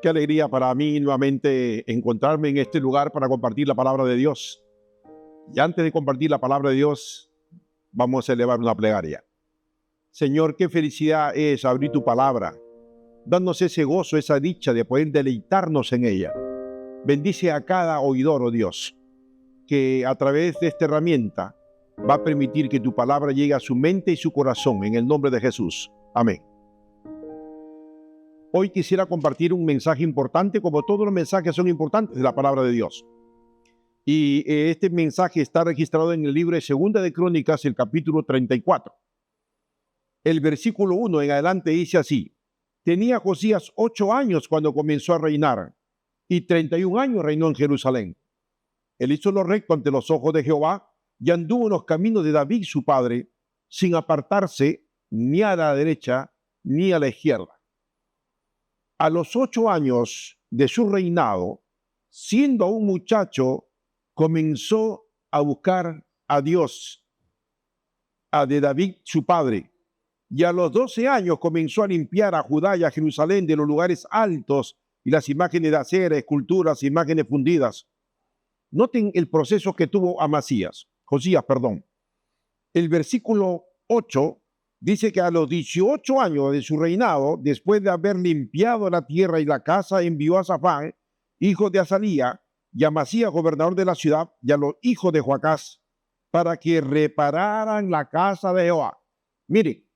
Qué alegría para mí nuevamente encontrarme en este lugar para compartir la palabra de Dios. Y antes de compartir la palabra de Dios, vamos a elevar una plegaria. Señor, qué felicidad es abrir tu palabra, dándonos ese gozo, esa dicha de poder deleitarnos en ella. Bendice a cada oidor, oh Dios, que a través de esta herramienta va a permitir que tu palabra llegue a su mente y su corazón, en el nombre de Jesús. Amén. Hoy quisiera compartir un mensaje importante, como todos los mensajes son importantes de la palabra de Dios. Y este mensaje está registrado en el libro de Segunda de Crónicas, el capítulo 34. El versículo 1 en adelante dice así: tenía Josías 8 años cuando comenzó a reinar, y 31 años reinó en Jerusalén. Él hizo lo recto ante los ojos de Jehová, y anduvo en los caminos de David su padre, sin apartarse ni a la derecha ni a la izquierda. A los 8 años de su reinado, siendo aún muchacho, comenzó a buscar a Dios, a de David su padre. Y a los 12 años comenzó a limpiar a Judá y a Jerusalén de los lugares altos y las imágenes de acera, esculturas, imágenes fundidas. Noten el proceso que tuvo Josías. El versículo 8 dice que a los 18 años de su reinado, después de haber limpiado la tierra y la casa, envió a Safán, hijo de Azalía, y a Amasías, gobernador de la ciudad, y a los hijos de Joacás, para que repararan la casa de Jehová. Mire,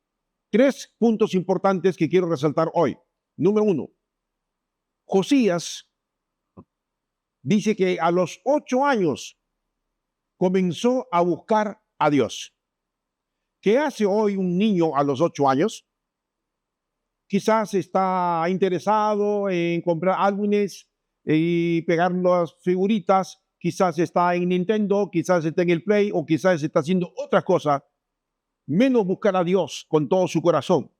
3 puntos importantes que quiero resaltar hoy. Número 1, Josías dice que a los 8 años comenzó a buscar a Dios. ¿Qué hace hoy un niño a los 8 años? Quizás está interesado en comprar álbumes y pegar las figuritas, quizás está en Nintendo, quizás está en el Play, o quizás está haciendo otra cosa, menos buscar a Dios con todo su corazón.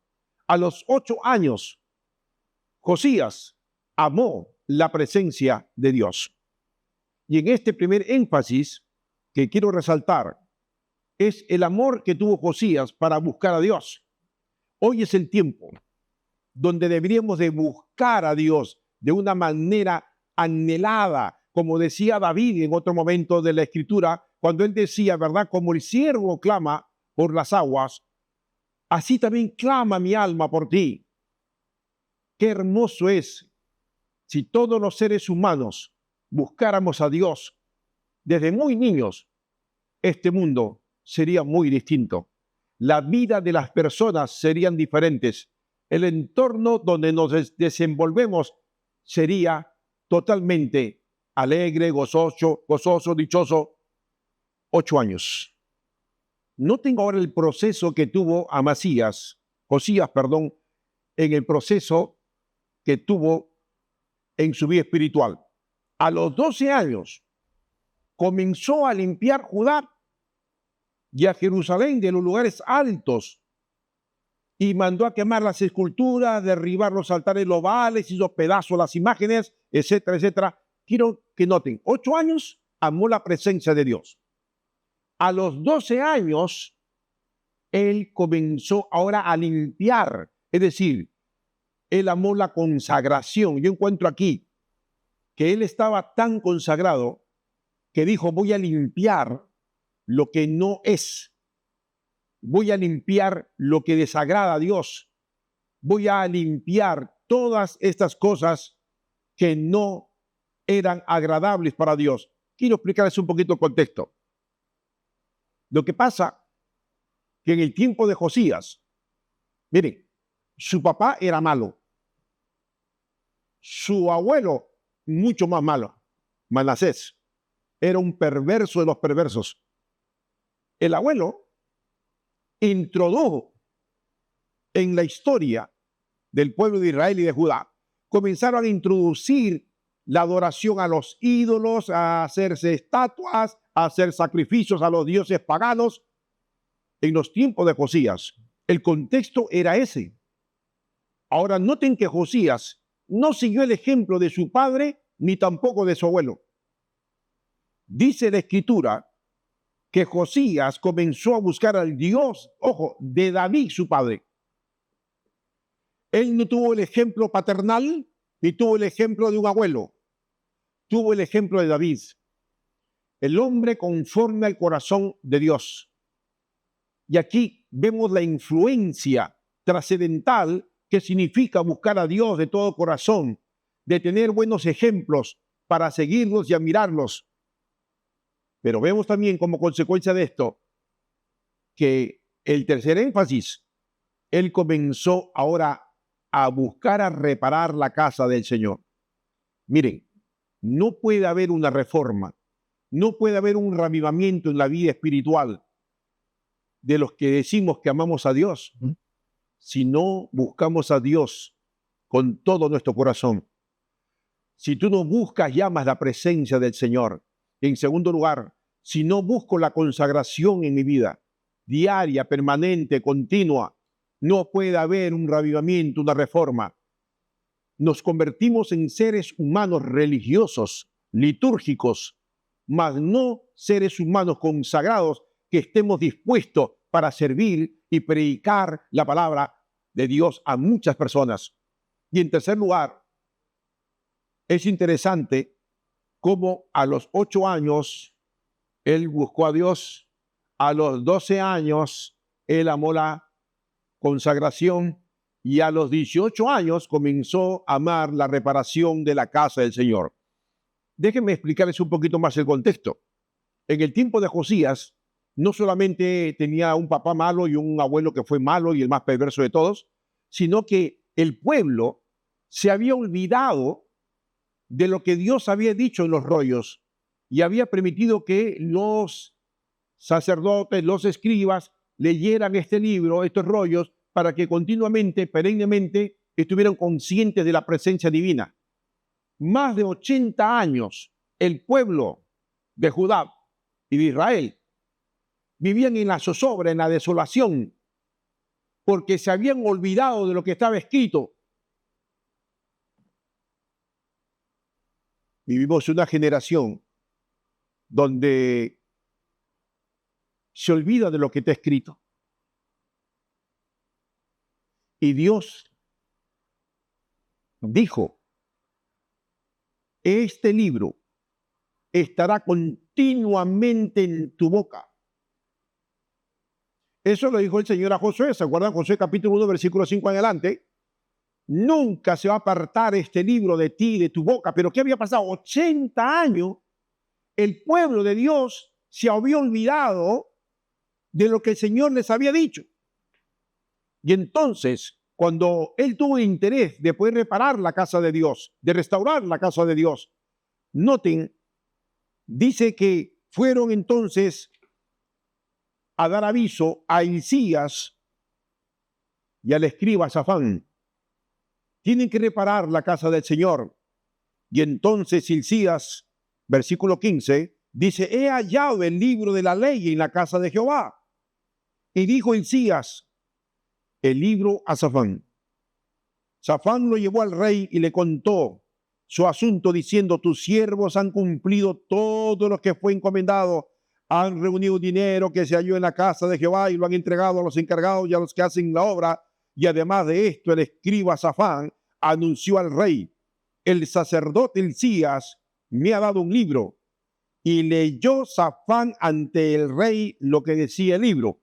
A los 8 años, Josías amó la presencia de Dios. Y en este primer énfasis que quiero resaltar, es el amor que tuvo Josías para buscar a Dios. Hoy es el tiempo donde deberíamos de buscar a Dios de una manera anhelada, como decía David en otro momento de la Escritura, cuando él decía, ¿verdad? Como el ciervo clama por las aguas, así también clama mi alma por ti. Qué hermoso es si todos los seres humanos buscáramos a Dios desde muy niños. Este mundo sería muy distinto. La vida de las personas serían diferentes. El entorno donde nos desenvolvemos sería totalmente alegre, gozoso, dichoso. 8 años. Noten ahora el proceso que tuvo Josías, en el proceso que tuvo en su vida espiritual. A los 12 años comenzó a limpiar Judá y a Jerusalén de los lugares altos, y mandó a quemar las esculturas, derribar los altares, los baales, hizo pedazos las imágenes, etcétera, etcétera. Quiero que noten, 8 años amó la presencia de Dios. A los 12 años, él comenzó ahora a limpiar, es decir, él amó la consagración. Yo encuentro aquí que él estaba tan consagrado que dijo, voy a limpiar lo que no es. Voy a limpiar lo que desagrada a Dios. Voy a limpiar todas estas cosas que no eran agradables para Dios. Quiero explicarles un poquito el contexto. Lo que pasa que en el tiempo de Josías, miren, su papá era malo. Su abuelo, mucho más malo, Manasés, era un perverso de los perversos. El abuelo introdujo en la historia del pueblo de Israel y de Judá, comenzaron a introducir la adoración a los ídolos, a hacerse estatuas, a hacer sacrificios a los dioses paganos. En los tiempos de Josías, el contexto era ese. Ahora noten que Josías no siguió el ejemplo de su padre ni tampoco de su abuelo. Dice la Escritura que Josías comenzó a buscar al Dios, ojo, de David, su padre. Él no tuvo el ejemplo paternal, y tuvo el ejemplo de un abuelo, tuvo el ejemplo de David, el hombre conforme al corazón de Dios. Y aquí vemos la influencia trascendental que significa buscar a Dios de todo corazón, de tener buenos ejemplos para seguirlos y admirarlos. Pero vemos también como consecuencia de esto que el tercer énfasis, él comenzó ahora a buscar a reparar la casa del Señor. Miren, no puede haber una reforma, no puede haber un reavivamiento en la vida espiritual de los que decimos que amamos a Dios si no buscamos a Dios con todo nuestro corazón. Si tú no buscas y amas la presencia del Señor. En segundo lugar, si no busco la consagración en mi vida, diaria, permanente, continua, no puede haber un reavivamiento, una reforma. Nos convertimos en seres humanos religiosos, litúrgicos, mas no seres humanos consagrados que estemos dispuestos para servir y predicar la palabra de Dios a muchas personas. Y en tercer lugar, es interesante cómo a los 8 años él buscó a Dios, a los 12 años él amó la consagración y a los 18 años comenzó a amar la reparación de la casa del Señor. Déjenme explicarles un poquito más el contexto. En el tiempo de Josías, no solamente tenía un papá malo y un abuelo que fue malo y el más perverso de todos, sino que el pueblo se había olvidado de lo que Dios había dicho en los rollos y había permitido que los sacerdotes, los escribas, leyeran este libro, estos rollos, para que continuamente, perennemente, estuvieran conscientes de la presencia divina. Más de 80 años, el pueblo de Judá y de Israel vivían en la zozobra, en la desolación, porque se habían olvidado de lo que estaba escrito. Vivimos una generación donde se olvida de lo que está escrito. Y Dios dijo, este libro estará continuamente en tu boca. Eso lo dijo el Señor a Josué. ¿Se acuerdan? Josué capítulo 1, versículo 5 en adelante. Nunca se va a apartar este libro de ti, de tu boca. Pero ¿qué había pasado? 80 años, el pueblo de Dios se había olvidado de lo que el Señor les había dicho. Y entonces, cuando él tuvo interés de poder reparar la casa de Dios, de restaurar la casa de Dios, noten, dice que fueron entonces a dar aviso a Hilcías y al escriba Safán. Tienen que reparar la casa del Señor. Y entonces Hilcías, versículo 15, dice, he hallado el libro de la ley en la casa de Jehová. Y dijo Hilcías el libro a Safán. Safán lo llevó al rey y le contó su asunto diciendo, tus siervos han cumplido todo lo que fue encomendado, han reunido dinero que se halló en la casa de Jehová y lo han entregado a los encargados y a los que hacen la obra. Y además de esto, el escriba Safán anunció al rey, el sacerdote Hilcías me ha dado un libro. Y leyó Safán ante el rey lo que decía el libro.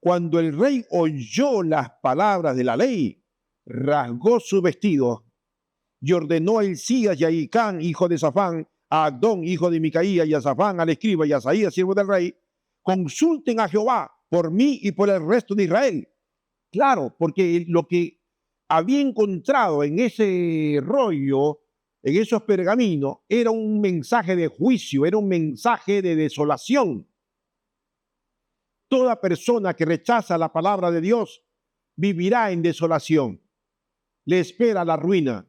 Cuando el rey oyó las palabras de la ley, rasgó su vestido y ordenó a Hilcías y a Hicán, hijo de Safán, a Abdón, hijo de Micaía, y a Safán, al escriba, y a Asaías, siervo del rey, consulten a Jehová por mí y por el resto de Israel. Claro, porque lo que había encontrado en ese rollo, en esos pergaminos, era un mensaje de juicio, era un mensaje de desolación. Toda persona que rechaza la palabra de Dios vivirá en desolación. Le espera la ruina.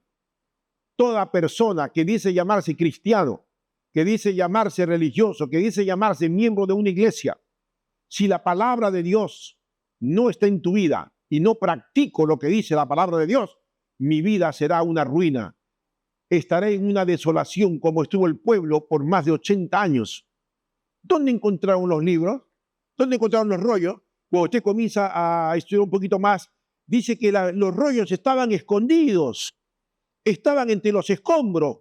Toda persona que dice llamarse cristiano, que dice llamarse religioso, que dice llamarse miembro de una iglesia, si la palabra de Dios no está en tu vida y no practico lo que dice la palabra de Dios, mi vida será una ruina. Estaré en una desolación como estuvo el pueblo por más de 80 años. ¿Dónde encontraron los libros? ¿Dónde encontraron los rollos? Cuando usted comienza a estudiar un poquito más, dice que los rollos estaban escondidos. estaban entre los escombros.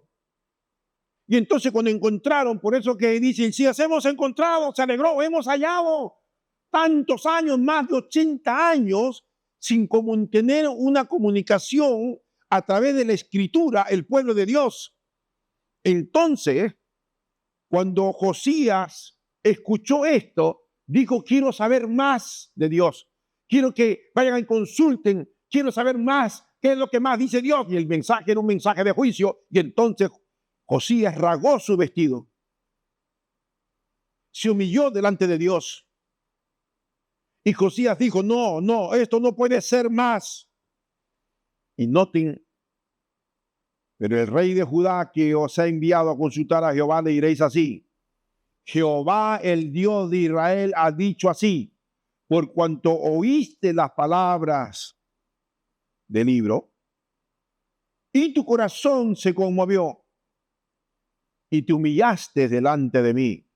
Y entonces cuando encontraron, por eso que dicen, si hemos encontrado, se alegró, hemos hallado tantos años, más de 80 años, sin tener una comunicación a través de la escritura, el pueblo de Dios. Entonces, cuando Josías escuchó esto, dijo, quiero saber más de Dios. Quiero que vayan y consulten, quiero saber más, qué es lo que más dice Dios. Y el mensaje era un mensaje de juicio. Y entonces Josías rasgó su vestido, se humilló delante de Dios. Y Josías dijo, no, esto no puede ser más. Y noten, pero el rey de Judá que os ha enviado a consultar a Jehová, le diréis así: Jehová, el Dios de Israel, ha dicho así: por cuanto oíste las palabras del libro, y tu corazón se conmovió, y te humillaste delante de mí.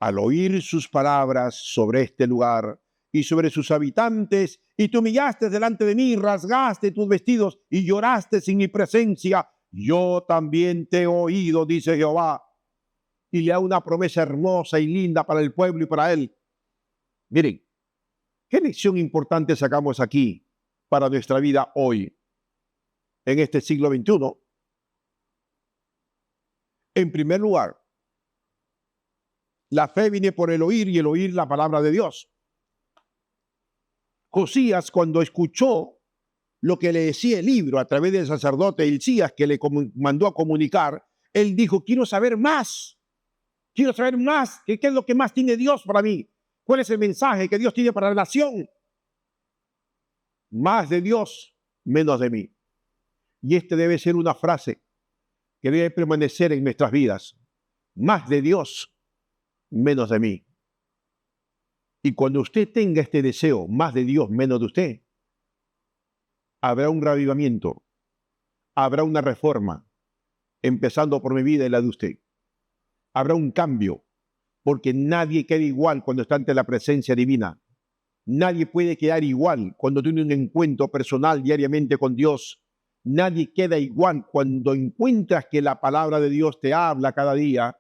Al oír sus palabras sobre este lugar y sobre sus habitantes, y te humillaste delante de mí, rasgaste tus vestidos y lloraste sin mi presencia, yo también te he oído, dice Jehová. Y le da una promesa hermosa y linda para el pueblo y para él. Miren, ¿qué lección importante sacamos aquí para nuestra vida hoy, en este siglo XXI? En primer lugar, la fe viene por el oír y el oír la palabra de Dios. Josías, cuando escuchó lo que le decía el libro a través del sacerdote Hilcías, que le mandó a comunicar, él dijo, quiero saber más. Quiero saber más. ¿Qué es lo que más tiene Dios para mí? ¿Cuál es el mensaje que Dios tiene para la nación? Más de Dios, menos de mí. Y este debe ser una frase que debe permanecer en nuestras vidas. Más de Dios, menos de mí. Y cuando usted tenga este deseo, más de Dios, menos de usted, habrá un reavivamiento, habrá una reforma, empezando por mi vida y la de usted. Habrá un cambio, porque nadie queda igual cuando está ante la presencia divina. Nadie puede quedar igual cuando tiene un encuentro personal diariamente con Dios. Nadie queda igual cuando encuentras que la palabra de Dios te habla cada día,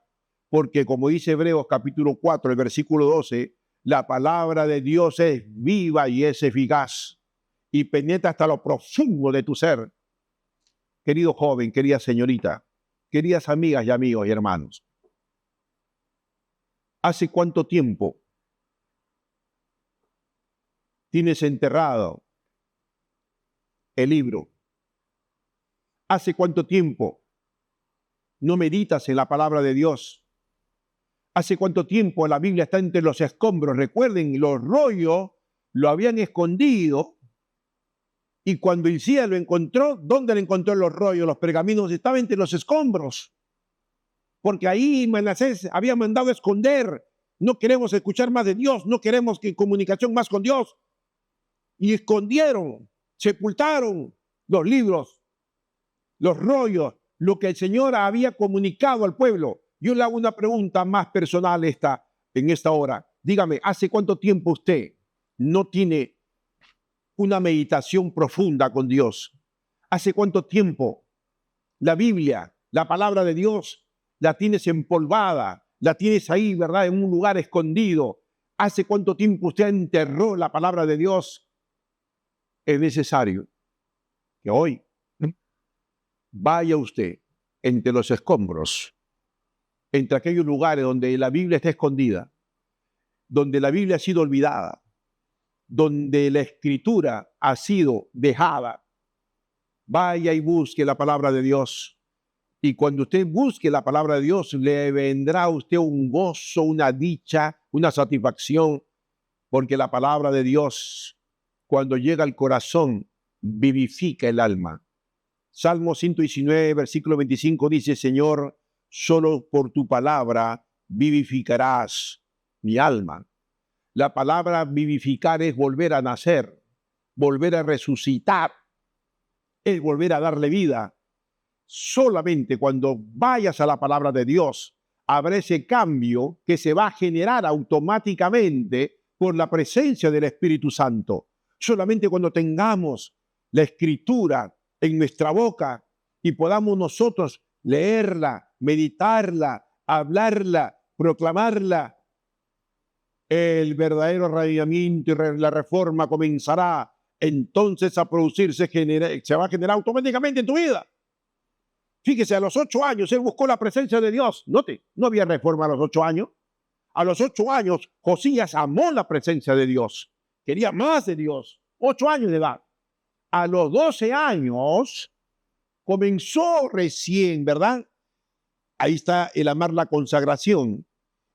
porque como dice Hebreos capítulo 4, el versículo 12, la palabra de Dios es viva y es eficaz y penetra hasta lo profundo de tu ser. Querido joven, querida señorita, queridas amigas y amigos y hermanos, ¿hace cuánto tiempo tienes enterrado el libro? ¿Hace cuánto tiempo no meditas en la palabra de Dios? ¿Hace cuánto tiempo la Biblia está entre los escombros? Recuerden, los rollos lo habían escondido y cuando Hilcías lo encontró, ¿dónde le encontró los rollos? Los pergaminos estaban entre los escombros, porque ahí Manasés había mandado a esconder. No queremos escuchar más de Dios, no queremos que comunicación más con Dios. Y escondieron, sepultaron los libros, los rollos, lo que el Señor había comunicado al pueblo. Yo le hago una pregunta más personal en esta hora. Dígame, ¿hace cuánto tiempo usted no tiene una meditación profunda con Dios? ¿Hace cuánto tiempo la Biblia, la palabra de Dios, la tienes empolvada, la tienes ahí, ¿verdad?, en un lugar escondido? ¿Hace cuánto tiempo usted enterró la palabra de Dios? Es necesario que hoy vaya usted entre los escombros, entre aquellos lugares donde la Biblia está escondida, donde la Biblia ha sido olvidada, donde la Escritura ha sido dejada. Vaya y busque la palabra de Dios. Y cuando usted busque la palabra de Dios, le vendrá a usted un gozo, una dicha, una satisfacción, porque la palabra de Dios, cuando llega al corazón, vivifica el alma. Salmo 119, versículo 25 dice, Señor, solo por tu palabra vivificarás mi alma. La palabra vivificar es volver a nacer, volver a resucitar, es volver a darle vida. Solamente cuando vayas a la palabra de Dios, habrá ese cambio que se va a generar automáticamente por la presencia del Espíritu Santo. Solamente cuando tengamos la Escritura en nuestra boca y podamos nosotros leerla, meditarla, hablarla, proclamarla, el verdadero avivamiento y la reforma comenzará entonces a producirse, se va a generar automáticamente en tu vida. Fíjese, a los 8 años él buscó la presencia de Dios. Note, no había reforma a los 8 años. A los 8 años Josías amó la presencia de Dios. Quería más de Dios. 8 años de edad. A los 12 años comenzó recién, ¿verdad? Ahí está el amar la consagración.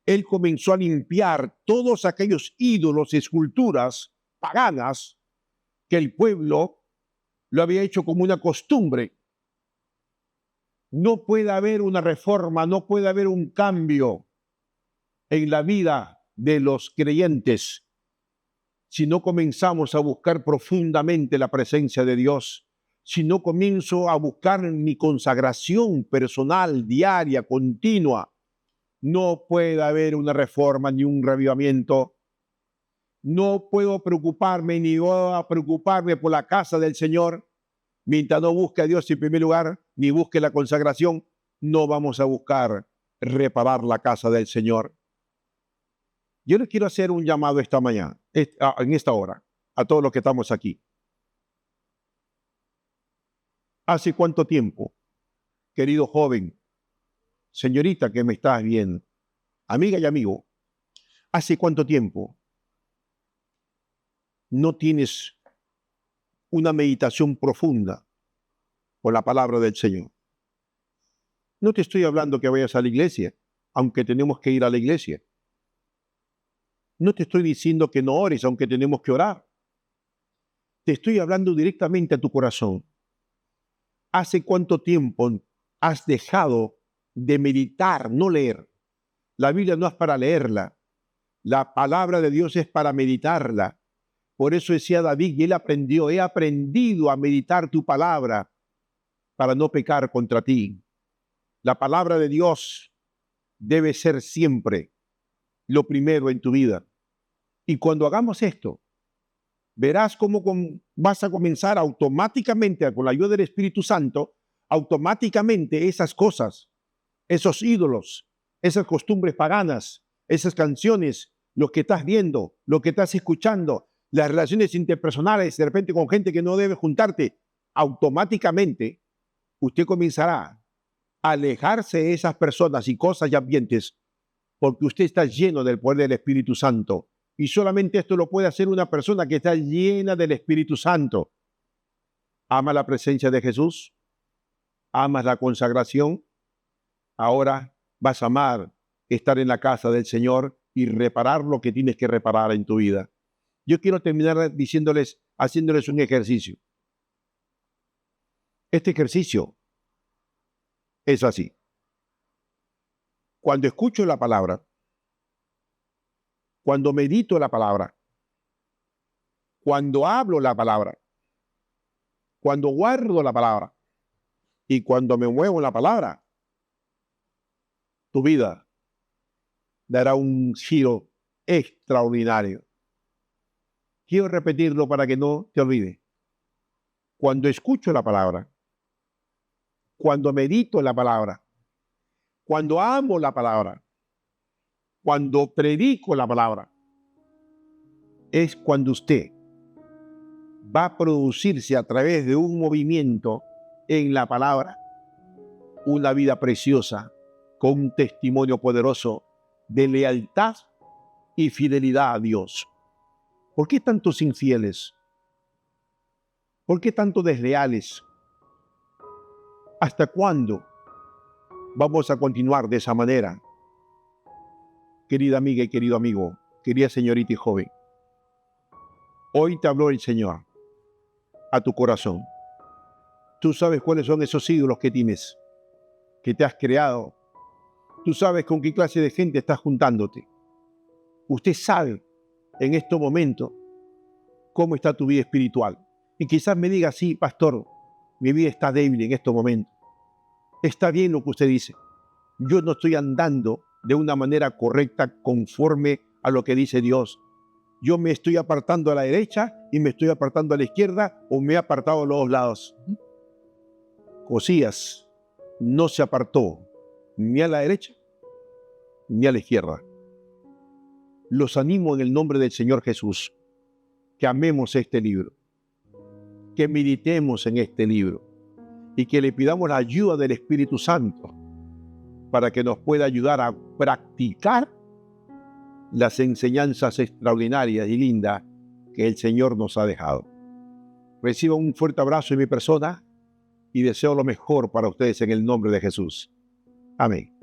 Él comenzó a limpiar todos aquellos ídolos, esculturas paganas que el pueblo lo había hecho como una costumbre. No puede haber una reforma, no puede haber un cambio en la vida de los creyentes si no comenzamos a buscar profundamente la presencia de Dios, si no comienzo a buscar mi consagración personal, diaria, continua. No puede haber una reforma ni un revivamiento. No puedo preocuparme ni voy a preocuparme por la casa del Señor mientras no busque a Dios en primer lugar, ni busque la consagración. No vamos a buscar reparar la casa del Señor. Yo les quiero hacer un llamado esta mañana, en esta hora, a todos los que estamos aquí. ¿Hace cuánto tiempo, querido joven, señorita que me estás viendo, amiga y amigo, hace cuánto tiempo no tienes una meditación profunda por la palabra del Señor? No te estoy hablando que vayas a la iglesia, aunque tenemos que ir a la iglesia. No te estoy diciendo que no ores, aunque tenemos que orar. Te estoy hablando directamente a tu corazón. ¿Hace cuánto tiempo has dejado de meditar, no leer? La Biblia no es para leerla. La palabra de Dios es para meditarla. Por eso decía David, y él aprendió, he aprendido a meditar tu palabra para no pecar contra ti. La palabra de Dios debe ser siempre lo primero en tu vida. Y cuando hagamos esto, verás cómo vas a comenzar automáticamente, con la ayuda del Espíritu Santo, automáticamente esas cosas, esos ídolos, esas costumbres paganas, esas canciones, lo que estás viendo, lo que estás escuchando, las relaciones interpersonales, de repente con gente que no debe juntarte, automáticamente usted comenzará a alejarse de esas personas y cosas y ambientes porque usted está lleno del poder del Espíritu Santo. Y solamente esto lo puede hacer una persona que está llena del Espíritu Santo. ¿Ama la presencia de Jesús? ¿Amas la consagración? Ahora vas a amar estar en la casa del Señor y reparar lo que tienes que reparar en tu vida. Yo quiero terminar haciéndoles un ejercicio. Este ejercicio es así. Cuando escucho la palabra, cuando medito la palabra, cuando hablo la palabra, cuando guardo la palabra y cuando me muevo en la palabra, tu vida dará un giro extraordinario. Quiero repetirlo para que no te olvides. Cuando escucho la palabra, cuando medito la palabra, cuando amo la palabra, cuando predico la palabra, es cuando usted va a producirse a través de un movimiento en la palabra, una vida preciosa, con un testimonio poderoso de lealtad y fidelidad a Dios. ¿Por qué tantos infieles? ¿Por qué tantos desleales? ¿Hasta cuándo vamos a continuar de esa manera? Querida amiga y querido amigo, querida señorita y joven, hoy te habló el Señor a tu corazón. Tú sabes cuáles son esos ídolos que tienes, que te has creado. Tú sabes con qué clase de gente estás juntándote. Usted sabe en estos momentos cómo está tu vida espiritual. Y quizás me diga, sí, pastor, mi vida está débil en estos momentos. Está bien lo que usted dice. Yo no estoy andando de una manera correcta conforme a lo que dice Dios. yo me estoy apartando a la derecha y me estoy apartando a la izquierda, o me he apartado a los dos lados. Josías no se apartó ni a la derecha ni a la izquierda. Los animo en el nombre del Señor Jesús, que amemos este libro, que meditemos en este libro y que le pidamos la ayuda del Espíritu Santo para que nos pueda ayudar a practicar las enseñanzas extraordinarias y lindas que el Señor nos ha dejado. Reciban un fuerte abrazo en mi persona y deseo lo mejor para ustedes en el nombre de Jesús. Amén.